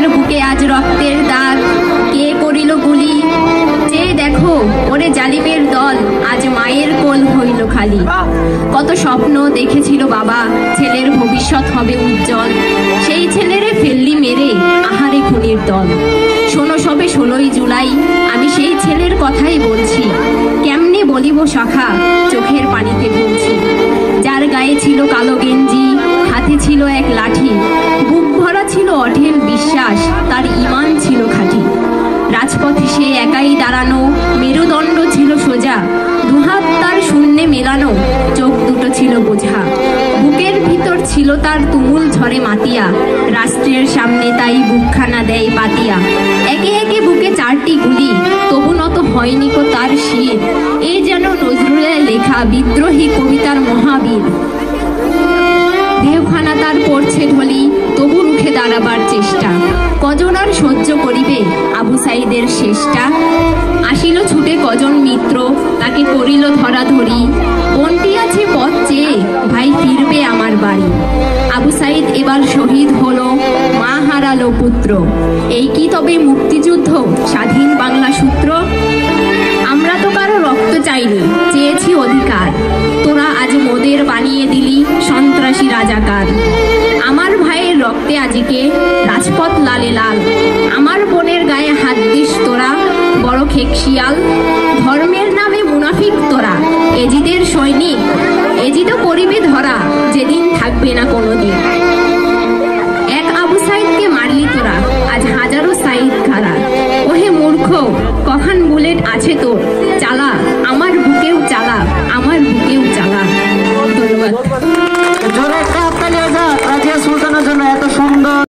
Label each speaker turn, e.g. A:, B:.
A: যার বুকে আজ রক্তের দাগ, কে করিল গুলি, যে দেখো ওরে জালিমের দল, আজ মায়ের কোল হইল খালি। কত স্বপ্ন দেখেছিল বাবা, ছেলের ভবিষ্যৎ হবে উজ্জ্বল, সেই ছেলেরে ফেললি মেরে, আহারে খুনির দল। শোনো সবে 16ই জুলাই, আমি সেই ছেলের কথাই বলছি, কেমনে বলিব সখা, চোখের পানিতে বলছি। যার গায়ে ছিল কালো গেঞ্জি, হাতে ছিল এক লাঠি, বুক ভরা ছিল অঢেল বিশ্বাস, তার ঈমান ছিল খাঁটি। রাজপথে সে একাই দাঁড়ানো, মেরুদণ্ড ছিল সোজা, দুহাত তার শূন্যে মেলানো, চোখ দুটো ছিল বোঝা। বুকের ভিতর ছিল তার তুমুল ঝড়ে মাতিয়া, রাষ্ট্রের সামনে তাই বুকখানা দেয় পাতিয়া। একে একে বুকে 4টি গুলি, তবু নত হয়নি কো তার শির, এ যেন নজরুলের লেখা বিদ্রোহী কবিতার মহাবীর। দেহখানা তার পড়ছে ঢলি, তবু রুখে দাঁড়াবার চেষ্টা, কজন আর সহ্য করিবে আবু সাইদের শেষটা। আসিল ছুটে কজন মিত্র, তাকে করিল ধরাধরি, কোনটি আছে পথ চেয়ে ভাই ফিরবে আমার বাড়ি। আবু সাইদ এবার শহীদ হলো, মা হারালো পুত্র, এই কি তবে মুক্তিযুদ্ধ, স্বাধীন বাংলা সূত্র? আমরা তো কারো রক্ত চাইনি, চেয়েছি অধিকার, তোরা আজ মোদের বানিয়ে দিলি সন্ত্রাসী রাজাকার। আমার ভাইয়ের রক্তে আজকে রাজপথ লালে লাল, আমার বোনের গায়ে হাত দিস তোরা, বড় খেকশিয়াল। ধর্মের নামে মুনাফিক তোরা, এজিদের সৈনিক, এজিদও করিবে ধরা, যেদিন থাকবে না কোনোদিন।